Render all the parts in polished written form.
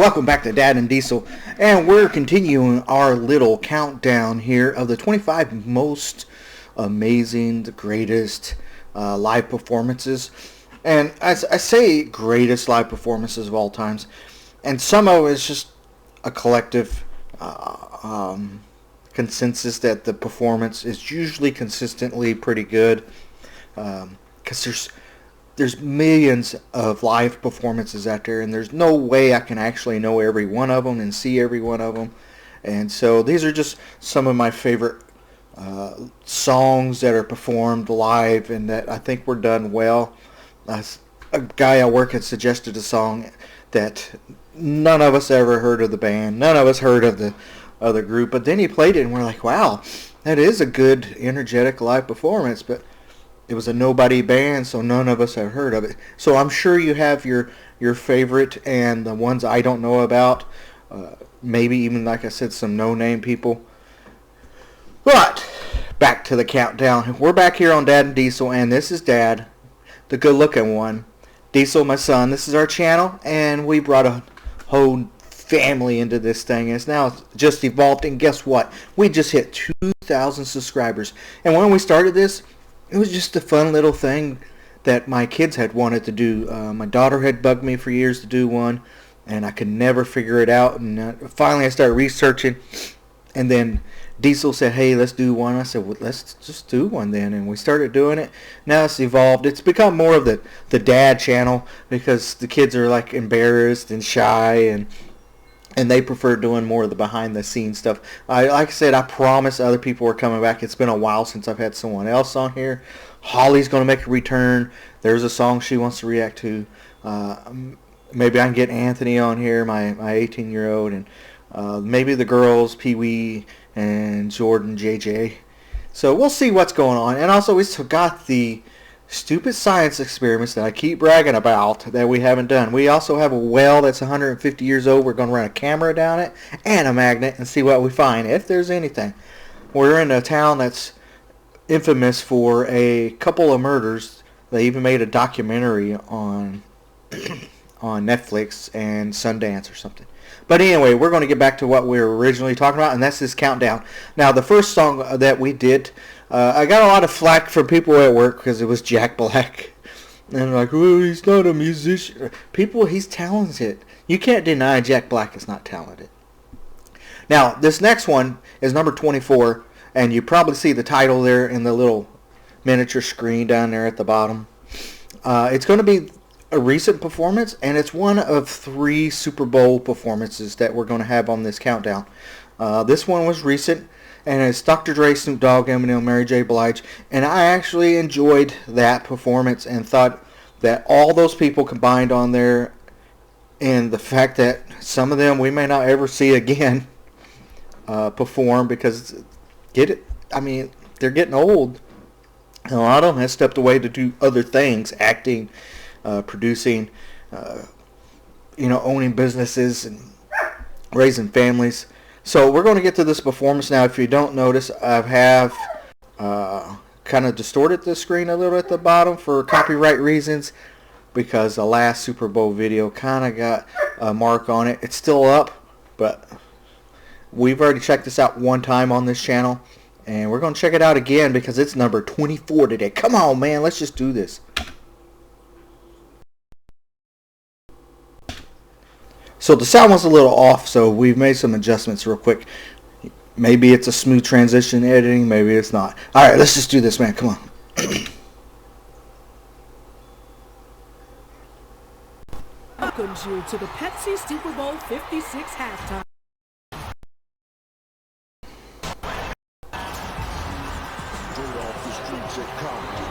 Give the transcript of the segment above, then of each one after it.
welcome back to Dad and Diesel, and we're continuing our little countdown here of the 25 most amazing, the greatest live performances. And as I say, greatest live performances of all times, and some of it is just a collective consensus that the performance is usually consistently pretty good, because there's millions of live performances out there, and there's no way I can actually know every one of them and see every one of them. And so these are just some of my favorite songs that are performed live and that I think were done well. A guy at work had suggested a song that none of us ever heard of the band, none of us heard of the other group, but then he played it and we're like, wow, that is a good, energetic live performance, but it was a nobody band, so none of us have heard of it. So I'm sure you have your favorite and the ones I don't know about. Maybe even, like I said, some no-name people. But back to the countdown. We're back here on Dad and Diesel, and this is Dad, the good-looking one. Diesel, my son. This is our channel, and we brought a whole family into this thing. It's now just evolved, and guess what? We just hit 2,000 subscribers. And when we started this, it was just a fun little thing that my kids had wanted to do. My daughter had bugged me for years to do one, and I could never figure it out. And finally I started researching, and then Diesel said, hey, let's do one. I said, well, let's just do one then. And we started doing it. Now it's evolved. It's become more of the dad channel because the kids are like embarrassed and shy, and they prefer doing more of the behind-the-scenes stuff. Like I said, I promise other people are coming back. It's been a while since I've had someone else on here. Holly's going to make a return. There's a song she wants to react to. Maybe I can get Anthony on here, my 18-year-old, and maybe the girls, Pee-wee and Jordan, JJ. So we'll see what's going on. And also, we still got the stupid science experiments that I keep bragging about that we haven't done. We also have a well that's 150 years old. We're going to run a camera down it and a magnet and see what we find, if there's anything. We're in a town that's infamous for a couple of murders. They even made a documentary on Netflix and Sundance or something. But anyway, we're going to get back to what we were originally talking about, and that's this countdown. Now, the first song that we did, I got a lot of flack from people at work because it was Jack Black. And like, oh, he's not a musician. People, he's talented. You can't deny Jack Black is not talented. Now, this next one is number 24, and you probably see the title there in the little miniature screen down there at the bottom. It's going to be a recent performance, and it's one of 3 Super Bowl performances that we're going to have on this countdown. This one was recent, and it's Dr. Dre, Snoop Dogg, Eminem, Mary J. Blige, and I actually enjoyed that performance and thought that all those people combined on there, and the fact that some of them we may not ever see again perform, because they're getting old, and a lot of them have stepped away to do other things, acting, producing, owning businesses and raising families. So we're going to get to this performance now. If you don't notice, I have kind of distorted the screen a little at the bottom for copyright reasons, because the last Super Bowl video kind of got a mark on it. It's still up, but we've already checked this out one time on this channel, and we're going to check it out again because it's number 24 today. Come on, man, let's just do this. So the sound was a little off, so we've made some adjustments real quick. Maybe it's a smooth transition editing, maybe it's not. Alright, let's just do this, man. Come on. Welcome you to the Pepsi Super Bowl 56 halftime. Straight off the streets of Compton.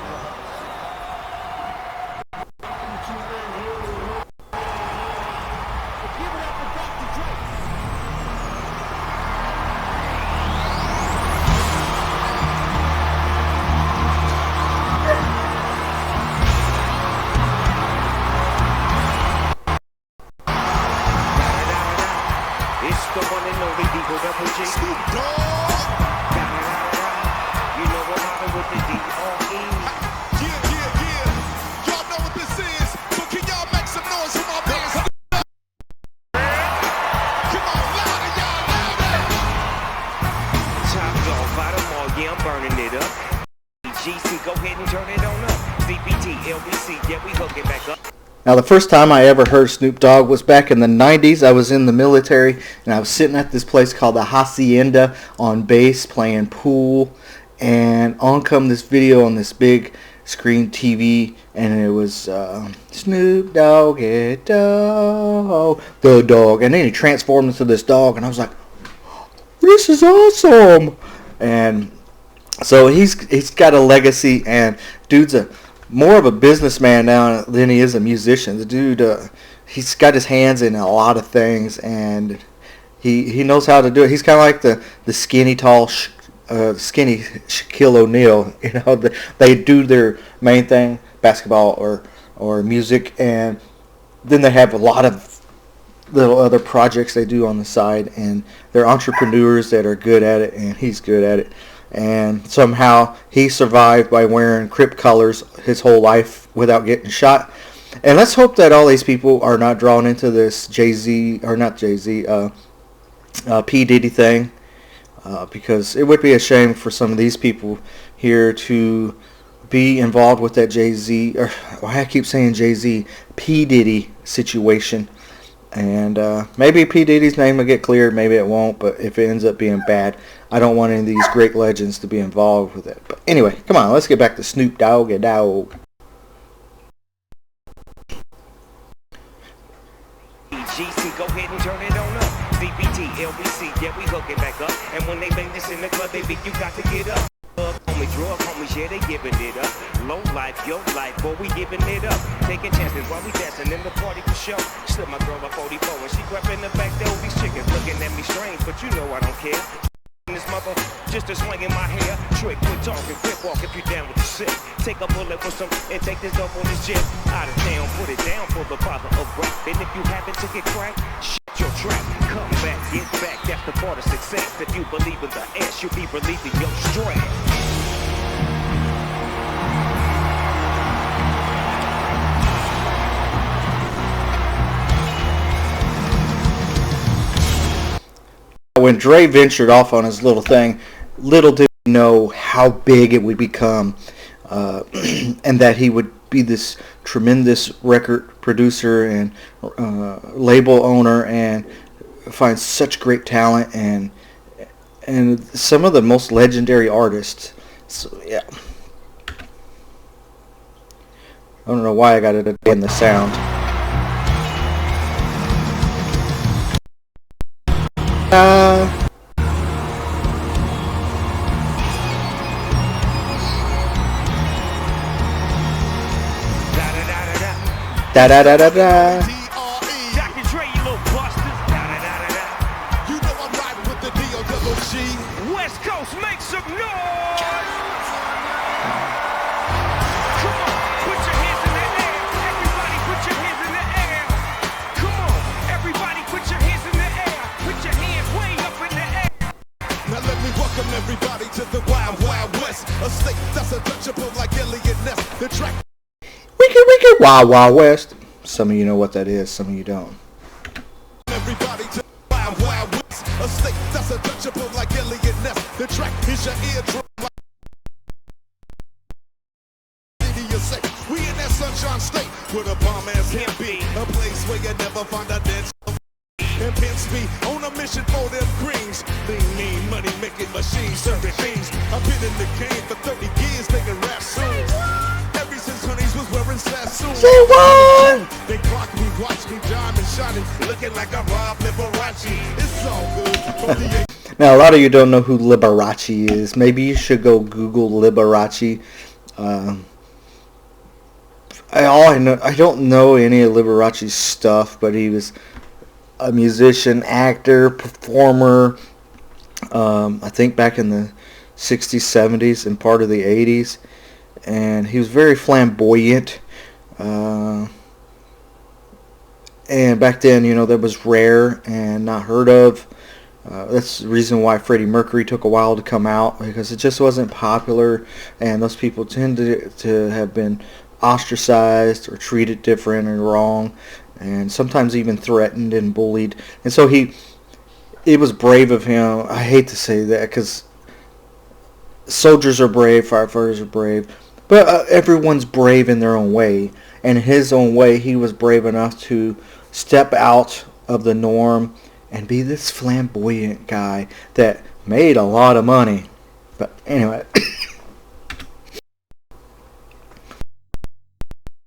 The one and only Snoop Dogg. You know what happened with the D.R.E. Oh yeah, I'm burning it up. GC, go ahead and turn it on up. CPT, LBC, yeah, we hooking back up. Now, the first time I ever heard Snoop Dogg was back in the 90s. I was in the military, and I was sitting at this place called the Hacienda on base playing pool, and on come this video on this big screen TV, and it was Snoop Dogg, the dog, and then he transformed into this dog, and I was like, this is awesome. And so he's got a legacy, and dude's more of a businessman now than he is a musician. The dude, he's got his hands in a lot of things, and he knows how to do it. He's kind of like the skinny, tall, skinny Shaquille O'Neal. You know, they do their main thing, basketball or music, and then they have a lot of little other projects they do on the side, and they're entrepreneurs that are good at it, and he's good at it. And somehow he survived by wearing Crip colors his whole life without getting shot. And let's hope that all these people are not drawn into this P. Diddy thing, because it would be a shame for some of these people here to be involved with that Jay-Z, or I keep saying Jay-Z, P. Diddy situation. And maybe P. Diddy's name will get cleared, maybe it won't, but if it ends up being bad, I don't want any of these great legends to be involved with it. But anyway, come on, let's get back to Snoop Dogg and Dogg. GC, go ahead and turn it on up. CPT, LBC, yeah, we hooking back up. And when they bang this in the club, they think you got to get up. Drug homies, yeah, they giving it up. Low life, your life, boy, we giving it up. Taking chances while we dancing in the party for show. Slip my girl a 44 and she grabbed in the back there with these chickens looking at me strange, but you know I don't care. This mother just a swing in my hair. Trick, quit talking, quick walk if you down with the sick. Take a bullet for some and take this dope on this jet. Out of town, put it down for the father of rap. And if you happen to get cracked, shut your trap. Come back, get back, that's the part of success. If you believe in the ass, you'll be relieving your stress. When Dre ventured off on his little thing, little did he know how big it would become, and that he would be this tremendous record producer and label owner, and find such great talent and some of the most legendary artists. So yeah, I don't know why I got it in the sound. Da da da da da. Dr. Dre, you little busters. Da da da da da. You know I'm riding with the D-O-double-G. West Coast, make some noise. Come on, put your hands in the air. Everybody, put your hands in the air. Come on, everybody, put your hands in the air. Put your hands way up in the air. Now let me welcome everybody to the Wild Wild West, a state that's untouchable like Elliot Ness. The track. Wicked, Wild Wild West. Some of you know what that is, some of you don't. Everybody to Wild Wild West, a state that's untouchable like Elliot Ness. The track is your eardrum like we in that sunshine state where the bomb ass can't be. A place where you never find a dance. And pimps be on a mission for them greens. Lean, mean, money making machines, serving things. I've been in the game for 30 years, making rap songs. Ever since honeys was wearing Sassoon. Say what? They clock me, watch me, diamond shining, looking like I'm Rob Liberace. It's all good. Now, a lot of you don't know who Liberace is. Maybe you should go Google Liberace. I don't know any of Liberace's stuff, but he was a musician, actor, performer, I think back in the 60s, 70s, and part of the 80s. And he was very flamboyant. And back then, you know, that was rare and not heard of. That's the reason why Freddie Mercury took a while to come out, because it just wasn't popular, and those people tended to have been ostracized or treated different and wrong, and sometimes even threatened and bullied. And so it was brave of him. I hate to say that, because soldiers are brave, firefighters are brave, but everyone's brave in their own way. And in his own way, he was brave enough to step out of the norm and be this flamboyant guy that made a lot of money. But anyway,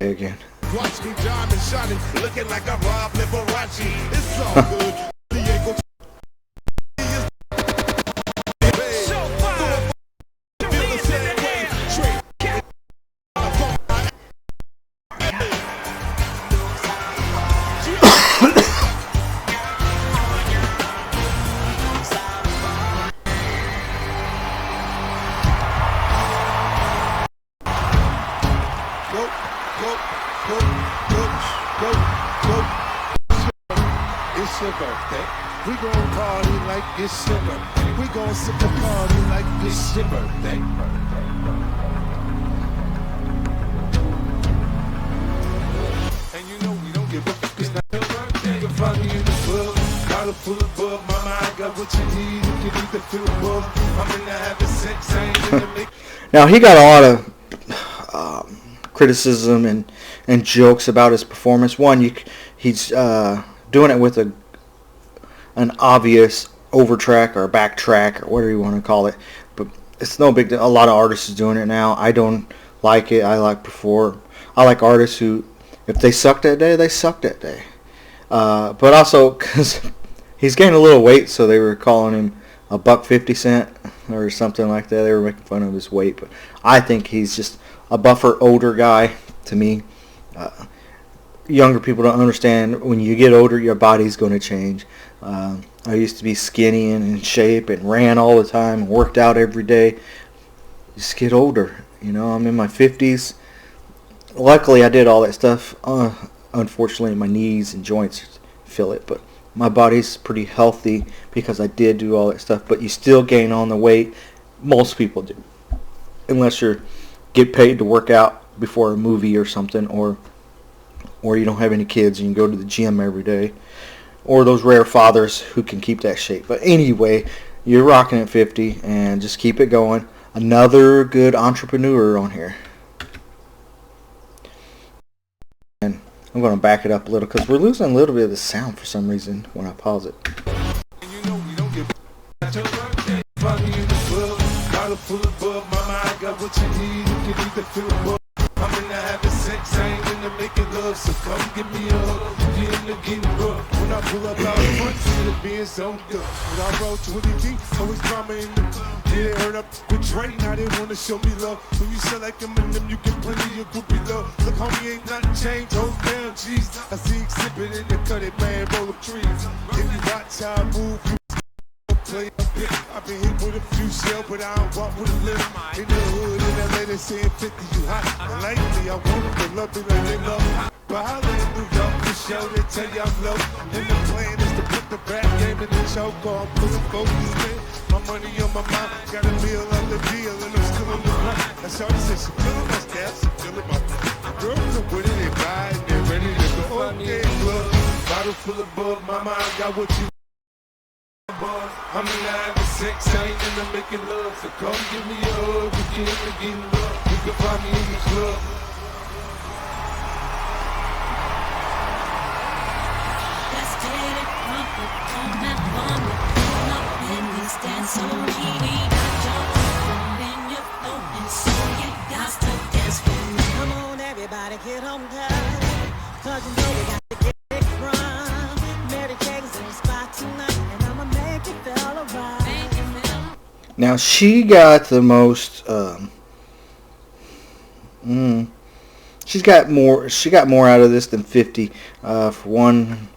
again. Watch me diamond shining, looking like a Rob Liberace. It's all good. Diego It's your birthday. We gon' party like it's your birthday. We gon' sip a party like it's your birthday. And you know we don't give up. It's not your birthday. You can find me in the club, bottle full of bub. Mama, I got what you need. You can either feel above. I'm in the having sex. I ain't in the make. Now he got a lot of criticism and jokes about his performance. One, he's doing it with an obvious overtrack or backtrack or whatever you want to call it, but it's no big deal. A lot of artists is doing it now. I don't like it. I like artists who, if they suck that day, they suck that day. But also because he's gained a little weight, so they were calling him a $1.50 or something like that. They were making fun of his weight, but I think he's just a buffer, older guy to me. Younger people don't understand, when you get older, your body's going to change. I used to be skinny and in shape and ran all the time and worked out every day. You just get older. You know, I'm in my 50s. Luckily, I did all that stuff. Unfortunately, my knees and joints feel it, but my body's pretty healthy because I did do all that stuff. But you still gain on the weight. Most people do, unless you get paid to work out before a movie or something, or you don't have any kids and you go to the gym every day, or those rare fathers who can keep that shape. But anyway, you're rocking at 50 and just keep it going. Another good entrepreneur on here. And I'm going to back it up a little because we're losing a little bit of the sound for some reason when I pause it. And you know we don't give your birthday. Find me in the club, bottle full of bub. Mama, I got what you need. You can either feel above. I'm in the having sex, I ain't in the making love, so come give me a hug. Get in the getting rough. When I pull up out front, see the being so good. When I roll 20 deep, always drama in the club. Yeah, they heard up with Dre, now they wanna show me love. When you sell like Eminem, you get plenty of groupie love. Look, homie, ain't nothing changed, hold down, jeez. I see exhibit in the cut, man, roll up trees. If you watch how I move, you play a bit. I've been hit with a few shells, but I don't walk with a limp. In the hood, in LA, they saying 50, you hot. And lately, I want them to love me like they love me. But I let them New York for show, they tell you I'm low. And the plan is to put the rap game in the choke, or I'm putting focus in. My money on my mind, got a meal on the deal, and I'm still on the run. That's all she said, she feeling my scab, she feeling my girls are with it, they buy it, they're ready to go. Okay, look, bottle full of bub, mama, I got what you. I'm in the having sex, I ain't in the making love, so come give me a hug, we get in the getting rough, you can find me in the club. Let's get it on that one, up in this dance, so we jump in your phone, and so you got to dance for me. Come on, everybody, get on down, 'cause you know we got to get it from. Mary Jane's in the spot tonight. Now she got the most. She got more out of this than 50. For one,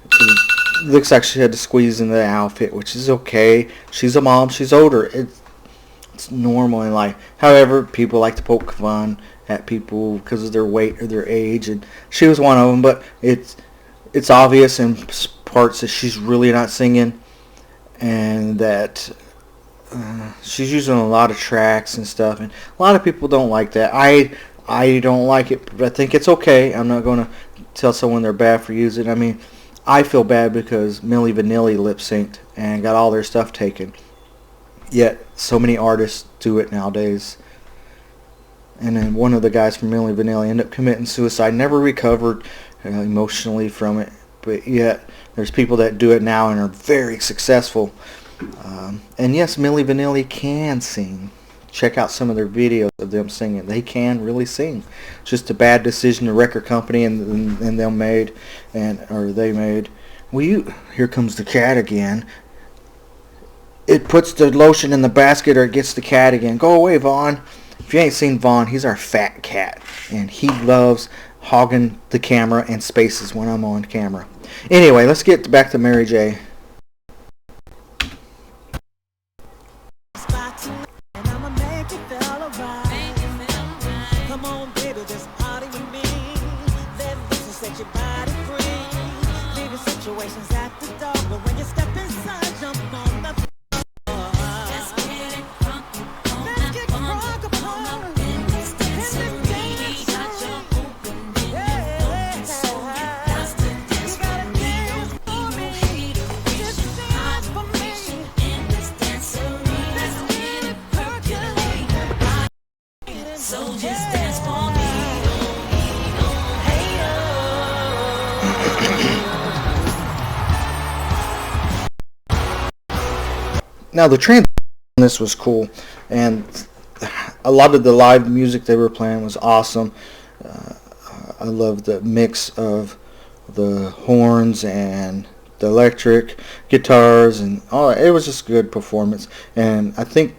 it looks like she had to squeeze into the outfit, which is okay. She's a mom. She's older. It's normal in life. However, people like to poke fun at people because of their weight or their age, and she was one of them. But it's obvious in parts that she's really not singing, and that she's using a lot of tracks and stuff, and a lot of people don't like that. I don't like it, but I think it's okay. I'm not going to tell someone they're bad for using it. I mean, I feel bad because Milli Vanilli lip synced and got all their stuff taken. Yet so many artists do it nowadays. And then one of the guys from Milli Vanilli ended up committing suicide, never recovered emotionally from it. But yet there's people that do it now and are very successful. And yes, Milli Vanilli can sing. Check out some of their videos of them singing. They can really sing. It's just a bad decision the record company and them made, or they made. Well, here comes the cat again. It puts the lotion in the basket, or it gets the cat again. Go away, Vaughn. If you ain't seen Vaughn, he's our fat cat, and he loves hogging the camera and spaces when I'm on camera. Anyway, let's get back to Mary J. Now the transition on this was cool, and a lot of the live music they were playing was awesome. I love the mix of the horns and the electric guitars, and all. It was just a good performance. And I think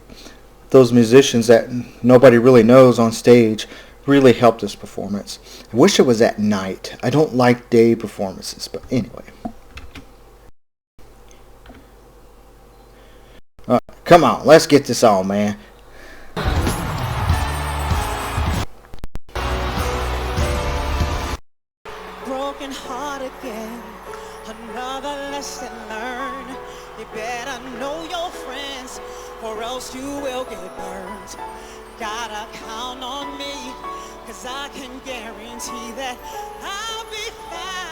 those musicians that nobody really knows on stage really helped this performance. I wish it was at night. I don't like day performances, but anyway. Come on, let's get this on, man. Broken heart again, another lesson learned. You better know your friends, or else you will get burned. Gotta count on me, 'cause I can guarantee that I'll be fine.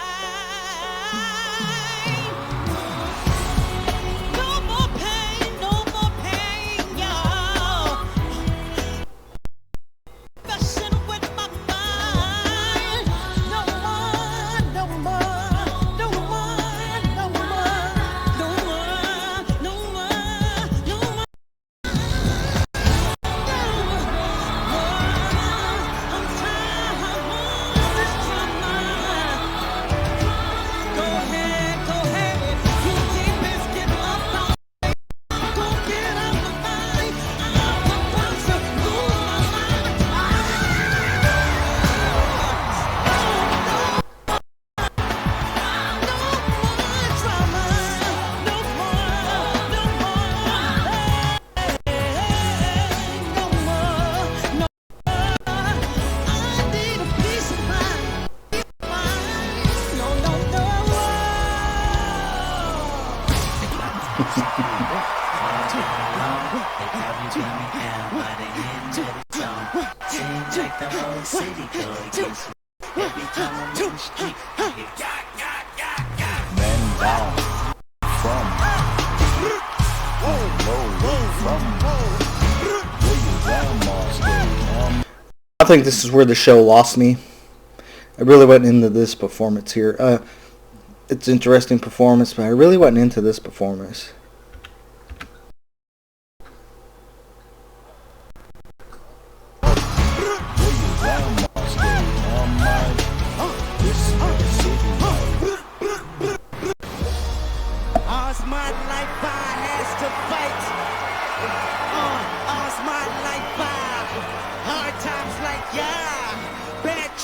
I think this is where the show lost me. I really wasn't into this performance here. It's an interesting performance, but I really wasn't into this performance.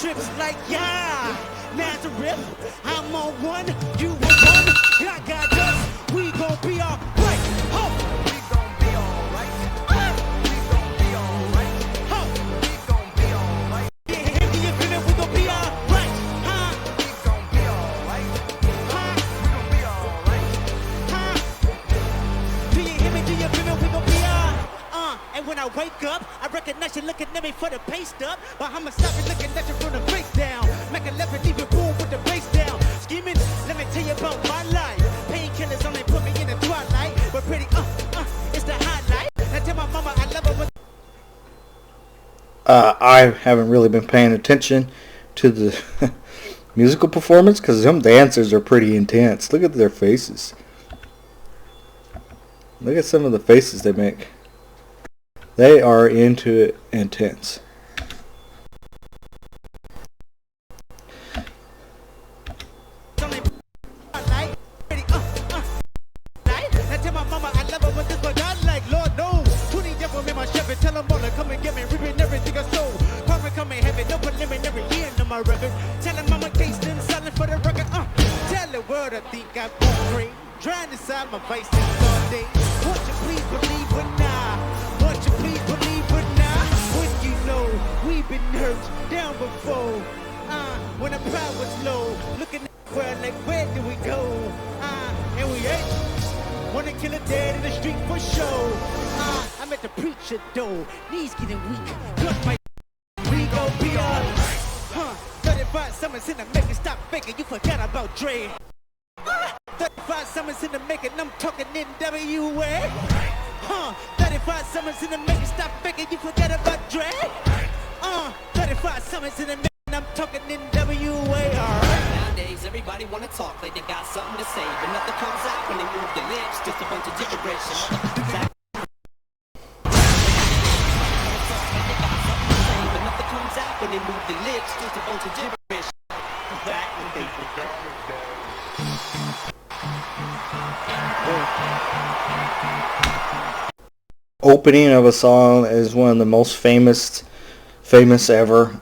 Trips like yeah, Nazareth, I'm on one, you on one, I got us, we gon' be alright, ho, we gon' be alright, we gon' be alright, ho, we gon' be alright, yeah, hit me if you know we gon' be alright, huh, we gon' be alright, huh, we gon' be alright, huh, do you hear me, do you feel me, we gon' be alright, and when I wake up, I recognize you looking at me for the pay stub, but I'ma stop you looking at you from the face down. Make a left and leave it boom with the bass down. Scheming, let me tell you about my life. Painkillers only put me in the twilight, but pretty it's the highlight. tell my mama I love her, but I haven't really been paying attention to the musical performance because some dancers are pretty intense. Look at their faces. Look at some of the faces they make. They are into it intense. I tell my mama I love her, but this what God like, Lord knows. Who need devil in my Chevy? Tell them all to come and get me, ripping everything I stole. Karma come in heaven, no preliminary end of my record. Tell them I'm a case and silent for the record. Tell the world I think I'm great. Trying to decide my vices all day. Won't you please believe but nah? Won't you please believe but nah? When you know we've been hurt down before. When the pride was low, looking at the world like where do we go? And we ain't. Wanna kill a dead in the street for show. I'm at the preacher door, knees getting weak. Cut my we gon' be alright. 35 summers in the making, stop faking. You forgot about Dre. 35 summers in the making, I'm talking NWA. 35 summers in the making, stop faking. You forgot about Dre. 35 summers in the making, I'm talking NWA. Nowadays, everybody wanna talk like they got something to say, but nothing comes out when they move their lips. Just a bunch of gibberish. But nothing comes out when they move their lips. Just a bunch of gibberish. Back when they Opening of a song is one of the most famous ever.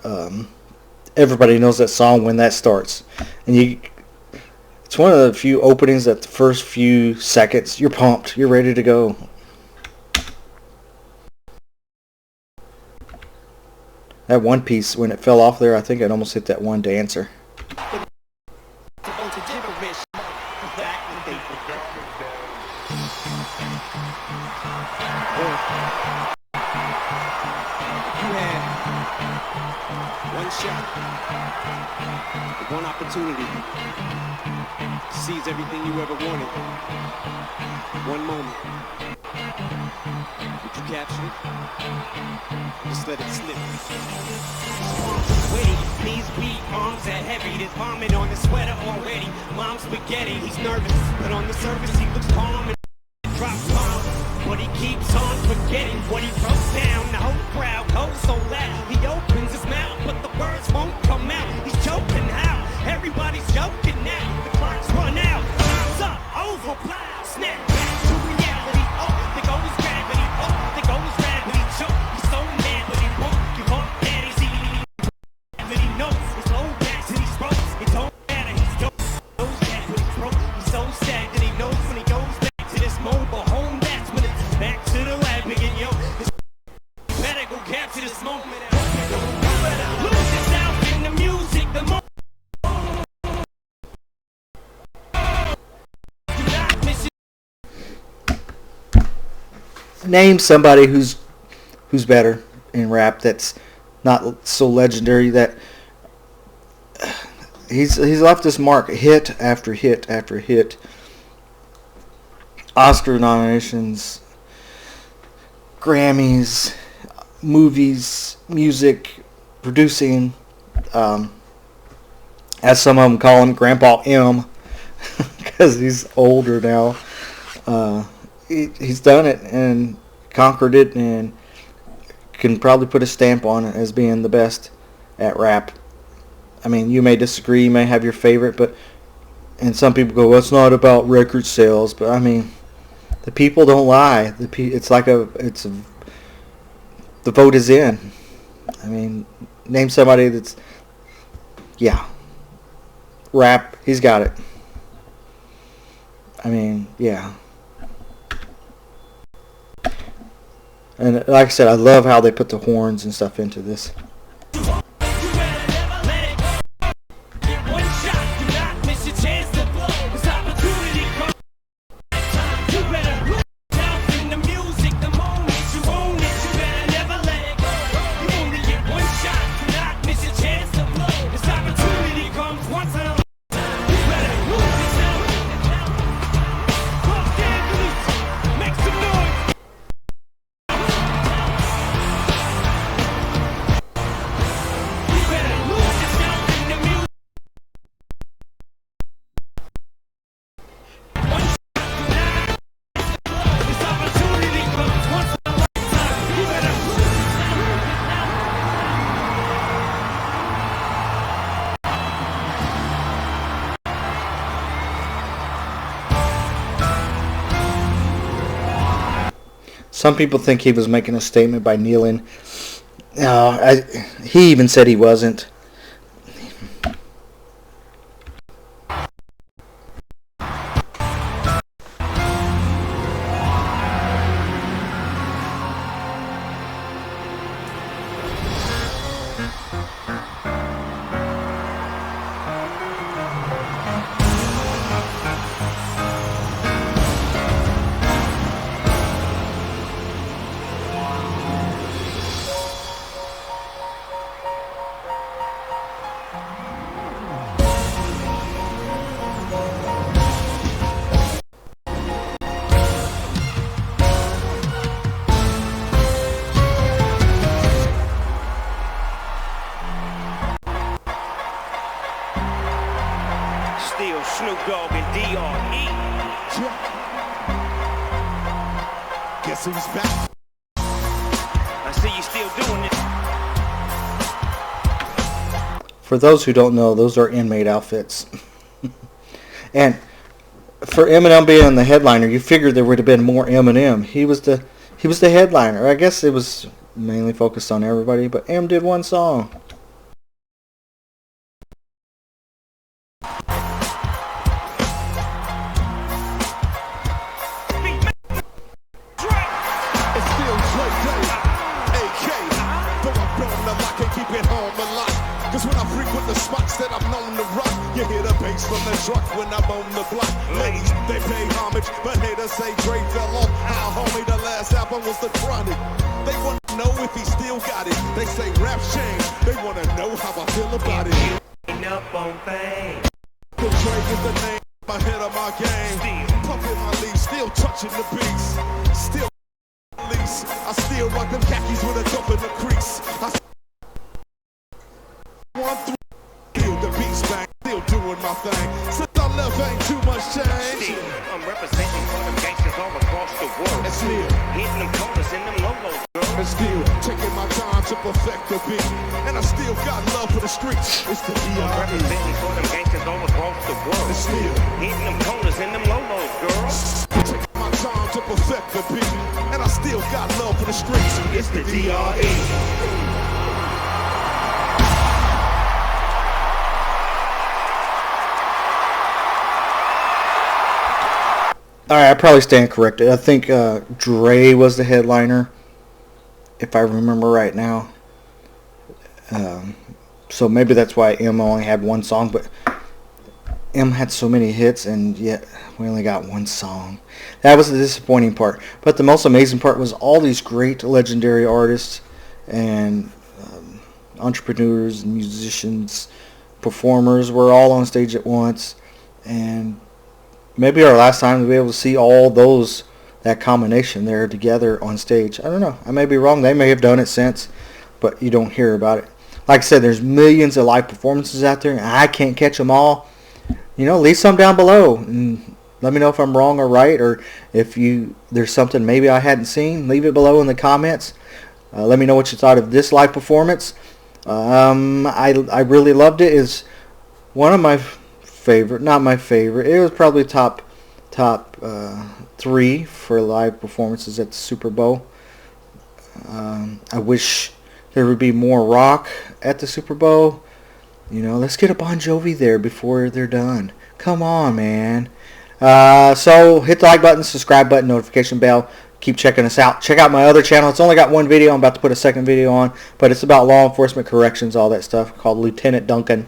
Everybody knows that song when that starts, and it's one of the few openings that the first few seconds you're pumped, you're ready to go. That one piece, when it fell off there, I think it almost hit that one dancer. One shot, one opportunity, seize everything you ever wanted. One moment. Would you capture it? Just let it slip. Wait, knees weak, arms are heavy. There's vomit on the sweater already. Mom's spaghetti, he's nervous, but on the surface he looks calm and drops bombs. But he keeps on forgetting what he wrote down. The whole crowd goes so loud. He opens his mouth, but the words won't come out. He's choking how? Everybody's joking now. The clock's run out. Time's up. Over. Plow. Snap back to reality. Oh, there goes gravity. Oh, there goes gravity. Choke. He's so mad, but he won't give up. Daddy, see, but he knows his low backs and he's broke. It don't matter. He's dope. Knows that when he's broke. He's so sad that he knows when he goes back to this mobile home. That's when it's back to the lab again, yo. It's better go capture this moment. Lose yourself in the music. The moment. Name somebody who's better in rap that's not so legendary, that he's left his mark hit after hit after hit. Oscar nominations, Grammys, movies, music, producing. As some of them call him, Grandpa M, because he's older now. He's done it and conquered it, and can probably put a stamp on it as being the best at rap. I mean, you may disagree, you may have your favorite, and some people go, well, it's not about record sales, but I mean, the people don't lie. The vote is in. I mean, name somebody that's, yeah, rap, he's got it. I mean, yeah. And like I said, I love how they put the horns and stuff into this. Some people think he was making a statement by kneeling. He even said he wasn't. Still Snoop Dogg and D.R.E. Guess who's back? I see you still doing it. For those who don't know, those are inmate outfits. And for Eminem being the headliner, you figured there would have been more Eminem. He was the headliner. I guess it was mainly focused on everybody, but M did one song. Cause when I frequent the spots that I'm known to rock, you hear the bass from the truck when I'm on the block. Ladies, they pay homage, but haters say Dre fell off. How homie, the last album was The Chronic. They wanna know if he still got it. They say rap changed, they wanna know how I feel about it. Up on fame. The Dre is the name, ahead of my game. Pumping my leaves, still touching the beats. Still lease, I still rock them khakis with a dump in the crease. Feel the beats bang, still doing my thing. Since I left, ain't too much change. I'm representing for them gangsters all across the world. And still hitting them corners and them logos, girl. and still taking my time to perfect the beat. And I still got love for the streets. It's the I'm D.R.E. representing for them gangsters all across the world. And still hitting them corners and them logos, girl. taking my time to perfect the beat. And I still got love for the streets. It's the D.R.E. Alright, I probably stand corrected. I think Dre was the headliner, if I remember right now. So maybe that's why M only had one song, but M had so many hits, and yet we only got one song. That was the disappointing part. But the most amazing part was all these great legendary artists and entrepreneurs, musicians, performers were all on stage at once, and maybe our last time to be able to see all that combination there together on stage. I don't know. I may be wrong. They may have done it since, but you don't hear about it. Like I said, there's millions of live performances out there, and I can't catch them all. You know, leave some down below and let me know if I'm wrong or right, or if there's something maybe I hadn't seen. Leave it below in the comments. Let me know what you thought of this live performance. I really loved it. It's one of my favorite, not my favorite. It was probably top 3 for live performances at the Super Bowl. I wish there would be more rock at the Super Bowl. You know, let's get a Bon Jovi there before they're done. Come on, man. So hit the like button, subscribe button, notification bell. Keep checking us out. Check out my other channel. It's only got one video. I'm about to put a second video on, but it's about law enforcement, corrections, all that stuff, called Lieutenant Duncan.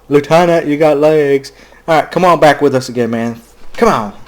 Lieutenant, you got legs. All right, come on back with us again, man. Come on.